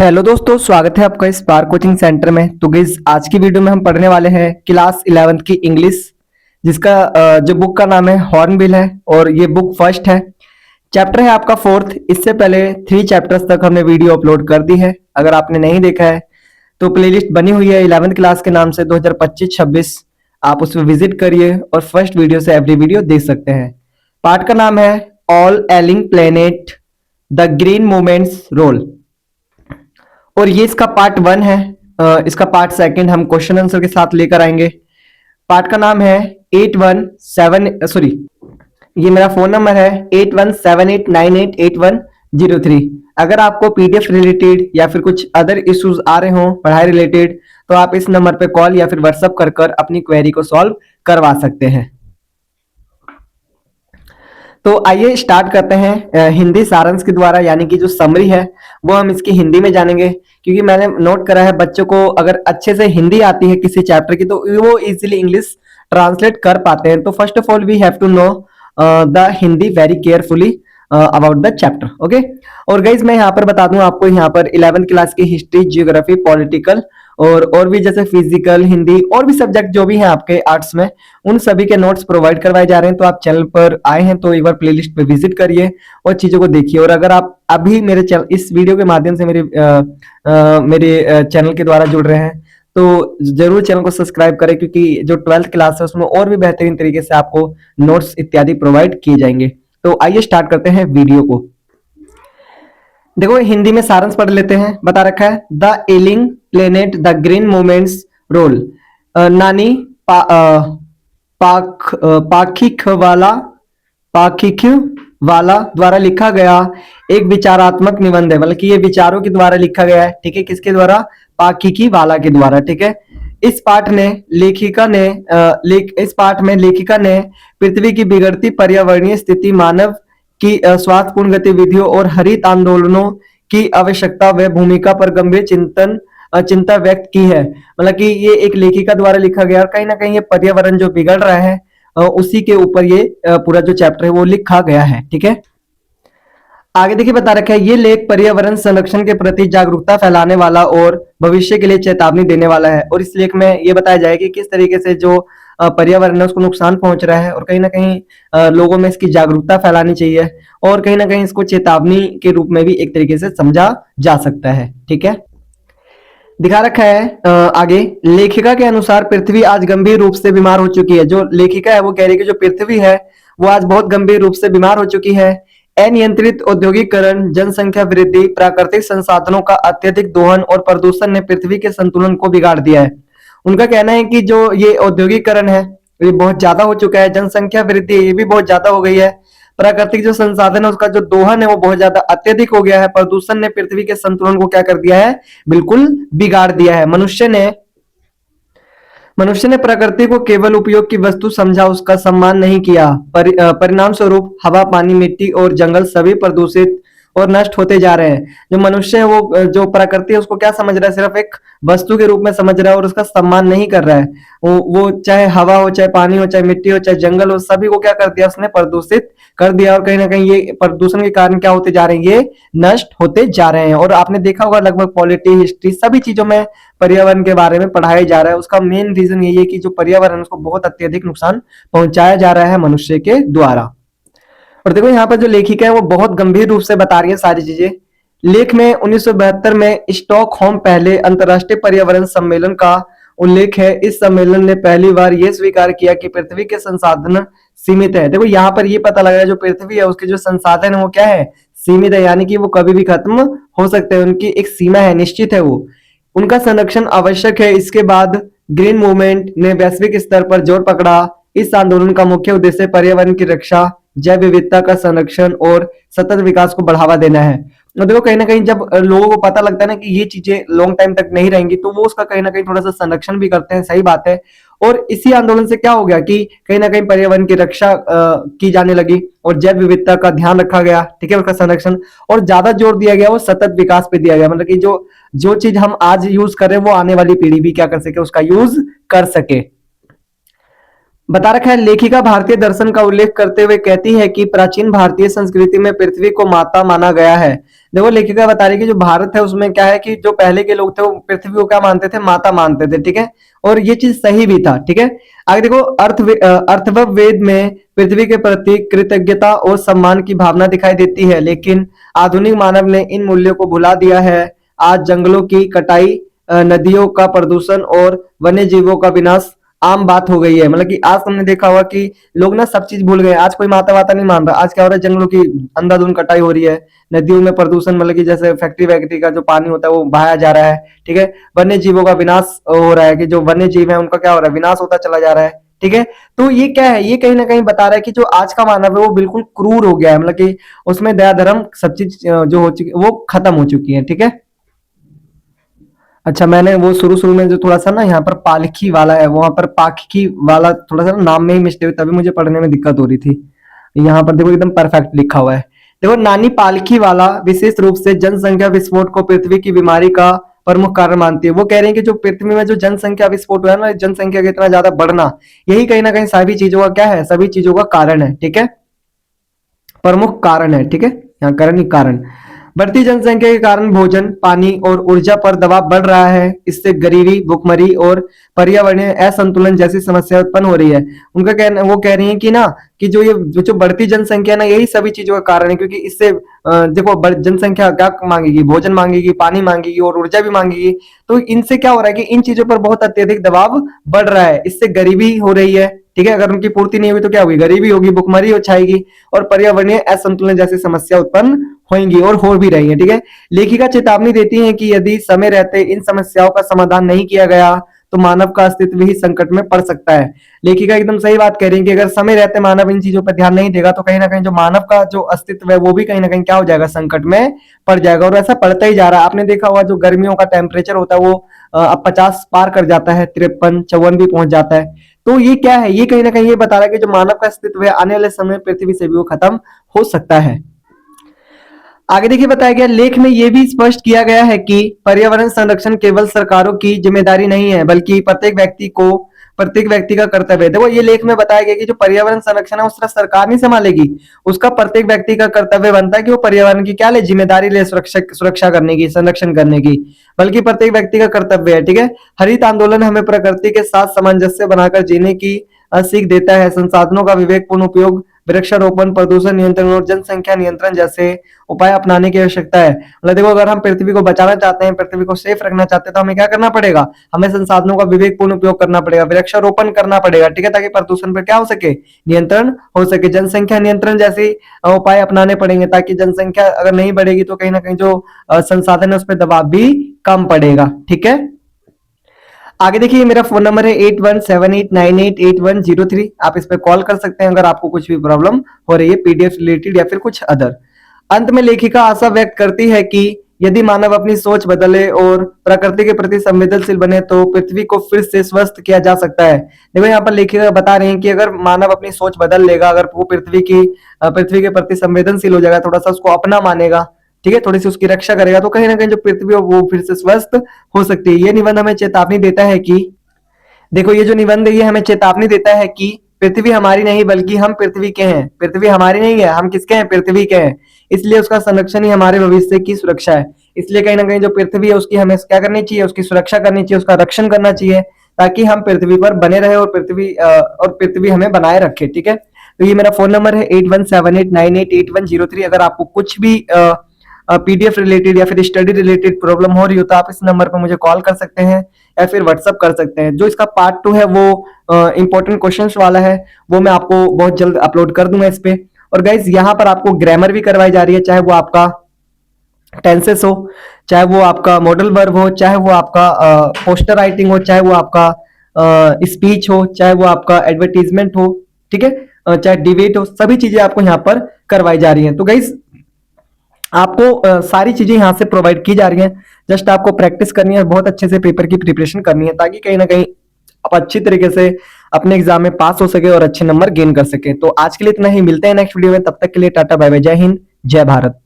Hello दोस्तों, स्वागत है आपका स्पार्क कोचिंग सेंटर में। तो गाइस, आज की वीडियो में हम पढ़ने वाले हैं क्लास 11th की इंग्लिश, जिसका जो बुक का नाम है हॉर्नबिल है और ये बुक फर्स्ट है। चैप्टर है आपका फोर्थ। इससे पहले 3 चैप्टर्स तक हमने वीडियो अपलोड कर दी है। अगर आपने नहीं देखा है तो प्लेलिस्ट बनी हुई है 11th क्लास के नाम से 2025-26। आप उसमें विजिट करिए और फर्स्ट वीडियो से एवरी वीडियो देख सकते हैं। पार्ट का नाम है all ailing planet the green movement's role, और ये इसका पार्ट 1 है। इसका पार्ट सेकंड हम क्वेश्चन आंसर के साथ लेकर आएंगे। पार्ट का नाम है 817 सॉरी, ये मेरा फोन नंबर है 8178988103। अगर आपको पीडीएफ रिलेटेड या फिर कुछ अदर इश्यूज आ रहे हो पढ़ाई रिलेटेड, तो आप इस नंबर पे कॉल या फिर व्हाट्सएप कर कर अपनी क्वेरी को सॉल्व करवा सकते हैं। तो आइए स्टार्ट करते हैं हिंदी सारांश के द्वारा, यानी कि जो समरी है वो हम इसकी हिंदी में जानेंगे। क्योंकि मैंने नोट करा है बच्चों को अगर अच्छे से हिंदी आती है किसी चैप्टर की, तो वो इजीली इंग्लिश ट्रांसलेट कर पाते हैं। तो first of all we have to know the Hindi very carefully about the chapter. Okay, और गाइज मैं यहाँ पर बता दूं आपको, यहाँ पर 11th क्लास की हिस्ट्री, जियोग्राफी, पॉलिटिकल और भी जैसे फिजिकल, हिंदी और भी सब्जेक्ट जो भी हैं आपके आर्ट्स में, उन सभी के नोट्स प्रोवाइड करवाए जा रहे हैं। तो आप चैनल पर आए हैं तो एक बार प्लेलिस्ट पे विजिट करिए और चीजों को देखिए। और अगर आप अभी मेरे चैनल इस वीडियो के माध्यम से मेरे चैनल के द्वारा जुड़ रहे हैं तो जरूर चैनल को सब्सक्राइब करें, क्योंकि जो 12th क्लास है उसमें और भी बेहतरीन तरीके से आपको नोट्स इत्यादि प्रोवाइड किए जाएंगे। तो आइए स्टार्ट करते हैं वीडियो को। देखो हिंदी में सारांश पढ़ लेते हैं। बता रखा है the ailing planet the green movement's role, Nani Palkhivala पाखिकवाला द्वारा लिखा गया एक विचारात्मक निबंध है। मतलब कि ये विचारों के द्वारा लिखा गया है। ठीक है, किसके द्वारा? पाखिकीवाला के द्वारा। ठीक है, इस पाठ में लेखिका में लेखिका ने पृथ्वी की बिगड़ती पर्यावरणीय स्थिति, मानव की स्वार्थपूर्ण गतिविधियों और हरित आंदोलनों की आवश्यकता व भूमिका पर गंभीर चिंता व्यक्त की है। मतलब कि ये एक लेखिका द्वारा लिखा गया और कहीं ना कहीं ये पर्यावरण जो बिगड़ रहा है उसी के ऊपर ये पूरा जो चैप्टर है वो लिखा गया है। ठीक है, आगे देखिए बता रखा है ये लेख पर्यावरण संरक्षण के प्रति जागरूकता फैलाने वाला और भविष्य के लिए चेतावनी देने वाला है। और इस लेख में ये बताया जाएगा कि किस तरीके से जो पर्यावरण है उसको नुकसान पहुंच रहा है और कहीं ना कहीं लोगों में इसकी जागरूकता फैलानी चाहिए और कहीं ना कहीं इसको चेतावनी के रूप में भी एक तरीके से समझा जा सकता है। ठीक है, दिखा रखा है आगे, लेखिका के अनुसार पृथ्वी आज गंभीर रूप से बीमार हो चुकी है। जो लेखिका है वो कह रही है कि जो पृथ्वी है वो आज बहुत गंभीर रूप से बीमार हो चुकी है। अनियंत्रित औद्योगिकरण, जनसंख्या वृद्धि, प्राकृतिक संसाधनों का अत्यधिक दोहन और प्रदूषण ने पृथ्वी के संतुलन को बिगाड़ दिया है। उनका कहना है कि जो ये औद्योगिकरण है ये बहुत ज्यादा हो चुका है, जनसंख्या वृद्धि ये भी बहुत ज्यादा हो गई है, प्राकृतिक जो संसाधन है उसका जो दोहन है वो बहुत ज्यादा अत्यधिक हो गया है, प्रदूषण ने पृथ्वी के संतुलन को क्या कर दिया है? बिल्कुल बिगाड़ दिया है। मनुष्य ने प्रकृति को केवल उपयोग की वस्तु समझा, उसका सम्मान नहीं किया। परिणाम स्वरूप हवा, पानी, मिट्टी और जंगल सभी प्रदूषित और नष्ट होते जा रहे हैं। जो मनुष्य है वो जो प्रकृति है उसको क्या समझ रहा है? सिर्फ एक वस्तु के रूप में समझ रहा है और उसका सम्मान नहीं कर रहा है। वो चाहे हवा हो, चाहे पानी हो, चाहे मिट्टी हो, चाहे जंगल हो, सभी को क्या कर दिया? उसने प्रदूषित कर दिया और कहीं ना कहीं ये प्रदूषण के कारण क्या होते जा रहे हैं? ये नष्ट होते जा रहे हैं। और आपने देखा होगा लगभग पॉलिटी, हिस्ट्री सभी चीजों में पर्यावरण के बारे में पढ़ाया जा रहा है। उसका मेन रीजन यही है कि जो पर्यावरण है उसको बहुत अत्यधिक नुकसान पहुंचाया जा रहा है मनुष्य के द्वारा। और देखो यहाँ पर जो लेखिका है वो बहुत गंभीर रूप से बता रही है सारी चीजें। लेख में 1972 में स्टॉकहोम पहले अंतरराष्ट्रीय पर्यावरण सम्मेलन का उल्लेख है। इस सम्मेलन ने पहली बार यह स्वीकार किया कि पृथ्वी के संसाधन सीमित है। देखो यहाँ पर ये पता लग रहा है जो पृथ्वी है उसके जो संसाधन है वो क्या है? सीमित है, यानी कि वो कभी भी खत्म हो सकते हैं, उनकी एक सीमा है, निश्चित है, वो उनका संरक्षण आवश्यक है। इसके बाद ग्रीन मूवमेंट ने वैश्विक स्तर पर जोर पकड़ा। इस आंदोलन का मुख्य उद्देश्य पर्यावरण की रक्षा, जैव विविधता का संरक्षण और सतत विकास को बढ़ावा देना है। और देखो कहीं ना कहीं जब लोगों को पता लगता है ना कि ये चीजें लॉन्ग टाइम तक नहीं रहेंगी तो वो उसका कहीं ना कहीं थोड़ा सा संरक्षण भी करते हैं। सही बात है। और इसी आंदोलन से क्या हो गया कि कहीं ना कहीं पर्यावरण की रक्षा की जाने लगी और जैव विविधता का ध्यान रखा गया। ठीक है, उसका संरक्षण और ज्यादा जोर दिया गया वो सतत विकास पे दिया गया। मतलब कि जो चीज हम आज यूज कर रहे हैं वो आने वाली पीढ़ी भी क्या कर सके? उसका यूज कर सके। बता रखा है लेखिका भारतीय दर्शन का उल्लेख करते हुए कहती है कि प्राचीन भारतीय संस्कृति में पृथ्वी को माता माना गया है। देखो लेखिका बता रही है कि जो भारत है उसमें क्या है कि जो पहले के लोग थे वो पृथ्वी को क्या मानते थे, माता मानते थे, ठीक है। और ये चीज सही भी था, ठीक है। आगे देखो, अर्थवव वेद में पृथ्वी के प्रति कृतज्ञता और सम्मान की भावना दिखाई देती है, लेकिन आधुनिक मानव ने इन मूल्यों को भुला दिया है। आज जंगलों की कटाई, नदियों का प्रदूषण और वन्य जीवों का विनाश आम बात हो गई है। मतलब कि आज तुमने देखा होगा कि लोग ना सब चीज भूल गए, आज कोई माता वाता नहीं मान रहा। आज क्या हो रहा है, जंगलों की अंधाधुंध कटाई हो रही है, नदियों में प्रदूषण, मतलब कि जैसे फैक्ट्री वैक्ट्री का जो पानी होता है वो बहाया जा रहा है, ठीक है। वन्य जीवों का विनाश हो रहा है, कि जो वन्य जीव है उनका क्या हो रहा है, विनाश होता चला जा रहा है, ठीक है। तो ये क्या है, ये कहीं ना कहीं बता रहा है कि जो आज का मानव है वो बिल्कुल क्रूर हो गया है, मतलब कि उसमें दया धर्म सब चीज जो हो चुकी वो खत्म हो चुकी है, ठीक है। अच्छा, मैंने वो शुरू शुरू में जो थोड़ा सा ना यहाँ पर पालखी वाला है, वहां पर पाखी वाला थोड़ा सा ना नाम में ही मिस्टेक हुई, तभी मुझे पढ़ने में दिक्कत हो रही थी। यहाँ पर देखो एकदम परफेक्ट लिखा हुआ है। देखो, नानी पालखी वाला विशेष रूप से जनसंख्या विस्फोट को पृथ्वी की बीमारी का प्रमुख कारण मानती है। वो कह रहे हैं कि जो पृथ्वी में जो जनसंख्या विस्फोट हुआ है ना, जनसंख्या का इतना ज्यादा बढ़ना, यही कहीं ना कहीं सभी चीजों का क्या है, सभी चीजों का कारण है, ठीक है। प्रमुख कारण है, ठीक है। यहाँ कारण ही कारण। बढ़ती जनसंख्या के कारण भोजन, पानी और ऊर्जा पर दबाव बढ़ रहा है। इससे गरीबी, भुखमरी और पर्यावरणीय असंतुलन जैसी समस्या उत्पन्न हो रही है। उनका कहना, वो कह रही है कि ना कि जो ये जो बढ़ती जनसंख्या ना, यही सभी चीजों का कारण है। क्योंकि इससे देखो, जनसंख्या क्या मांगेगी, भोजन मांगेगी, पानी मांगेगी और ऊर्जा भी मांगेगी। तो इनसे क्या हो रहा है कि इन चीजों पर बहुत अत्यधिक दबाव बढ़ रहा है। इससे गरीबी हो रही है, ठीक है। अगर उनकी पूर्ति नहीं होगी तो क्या होगी, गरीबी होगी, भुखमरी छाएगी और पर्यावरणीय असंतुलन जैसी समस्या उत्पन्न होंगी और हो भी रही है, ठीक है। लेखिका चेतावनी देती है कि यदि समय रहते इन समस्याओं का समाधान नहीं किया गया तो मानव का अस्तित्व ही संकट में पड़ सकता है। लेखिका एकदम सही बात कह रही है कि अगर समय रहते मानव इन चीजों पर ध्यान नहीं देगा तो कहीं ना कहीं जो मानव का जो अस्तित्व है वो भी कहीं ना कहीं क्या हो जाएगा, संकट में पड़ जाएगा। और ऐसा पड़ता ही जा रहा है। आपने देखा होगा जो गर्मियों का टेम्परेचर होता है वो अब 50 पार कर जाता है, 53 54 भी पहुंच जाता है। तो ये क्या है, ये कहीं ना कहीं ये बता रहा है कि जो मानव का अस्तित्व है आने वाले समय में पृथ्वी से भी वो खत्म हो सकता है। आगे देखिए, बताया गया लेख में यह भी स्पष्ट किया गया है कि पर्यावरण संरक्षण केवल सरकारों की जिम्मेदारी नहीं है, बल्कि प्रत्येक व्यक्ति का कर्तव्य है। देखो, ये लेख में बताया गया कि जो पर्यावरण संरक्षण है वो सिर्फ सरकार नहीं संभालेगी, उसका प्रत्येक व्यक्ति का कर्तव्य बनता है कि वो पर्यावरण की क्या ले, जिम्मेदारी ले, सुरक्षा करने की, संरक्षण करने की, बल्कि प्रत्येक व्यक्ति का कर्तव्य है, ठीक है। हरित आंदोलन हमें प्रकृति के साथ सामंजस्य बनाकर जीने की सीख देता है। संसाधनों का विवेकपूर्ण उपयोग, वृक्षारोपण, प्रदूषण नियंत्रण और जनसंख्या नियंत्रण जैसे उपाय अपनाने की आवश्यकता है। मतलब देखो, अगर हम पृथ्वी को बचाना चाहते हैं, पृथ्वी को सेफ रखना चाहते हैं, तो हमें क्या करना पड़ेगा, हमें संसाधनों का विवेकपूर्ण उपयोग करना पड़ेगा, वृक्षारोपण करना पड़ेगा, ठीक है, ताकि प्रदूषण पर क्या हो सके, नियंत्रण हो सके। जनसंख्या नियंत्रण जैसे उपाय अपनाने पड़ेंगे, ताकि जनसंख्या अगर नहीं बढ़ेगी तो कहीं ना कहीं जो संसाधन है उस पर दबाव भी कम पड़ेगा, ठीक है। आगे देखिए, मेरा फोन नंबर है 8178988103। आप इस पे कॉल कर सकते हैं अगर आपको कुछ भी प्रॉब्लम हो रही है, पीडीएफ रिलेटेड या फिर कुछ अदर। अंत में लेखिका आशा व्यक्त करती है कि यदि मानव अपनी सोच बदले और प्रकृति के प्रति संवेदनशील बने तो पृथ्वी को फिर से स्वस्थ किया जा सकता है। देखो, यहाँ पर लेखिका बता रहे हैं कि अगर मानव अपनी सोच बदल लेगा, अगर वो पृथ्वी के प्रति संवेदनशील हो जाएगा, थोड़ा सा उसको अपना मानेगा, ठीक है, थोड़ी सी उसकी रक्षा करेगा, तो कहीं ना कहीं जो पृथ्वी है वो फिर से स्वस्थ हो सकती है। ये निबंध हमें चेतावनी देता है कि, देखो ये जो निबंध है ये हमें चेतावनी देता है कि पृथ्वी हमारी नहीं बल्कि हम पृथ्वी के हैं। पृथ्वी हमारी नहीं है, हम किसके हैं, पृथ्वी के हैं। इसलिए उसका संरक्षण ही हमारे भविष्य की सुरक्षा है। इसलिए कहीं ना कहीं जो पृथ्वी है उसकी हमें क्या करनी चाहिए, उसकी सुरक्षा करनी चाहिए, उसका रक्षण करना चाहिए, ताकि हम पृथ्वी पर बने रहे और पृथ्वी हमें बनाए रखे, ठीक है। तो ये मेरा फोन नंबर है 8178988103। अगर आपको कुछ भी पीडीएफ रिलेटेड या फिर स्टडी रिलेटेड प्रॉब्लम हो रही हो तो आप इस नंबर पर मुझे कॉल कर सकते हैं या फिर व्हाट्सअप कर सकते हैं। जो इसका पार्ट 2 है वो इंपॉर्टेंट क्वेश्चंस वाला है, वो मैं आपको बहुत जल्द अपलोड कर दूंगा इस पे। और गाइज, यहाँ पर आपको ग्रामर भी करवाई जा रही है, चाहे वो आपका टेंसेस हो, चाहे वो आपका मॉडल वर्ब हो, चाहे वो आपका पोस्टर राइटिंग हो, चाहे वो आपका स्पीच हो, चाहे वो आपका एडवर्टीजमेंट हो, ठीक है, चाहे डिबेट हो, सभी चीजें आपको यहाँ पर करवाई जा रही हैं। तो गाइज, आपको सारी चीजें यहाँ से प्रोवाइड की जा रही हैं, जस्ट आपको प्रैक्टिस करनी है, बहुत अच्छे से पेपर की प्रिपरेशन करनी है, ताकि कहीं ना कहीं आप अच्छी तरीके से अपने एग्जाम में पास हो सके और अच्छे नंबर गेन कर सके। तो आज के लिए इतना ही, मिलते हैं नेक्स्ट वीडियो में, तब तक के लिए टाटा बाय बाय, जय हिंद, जय भारत।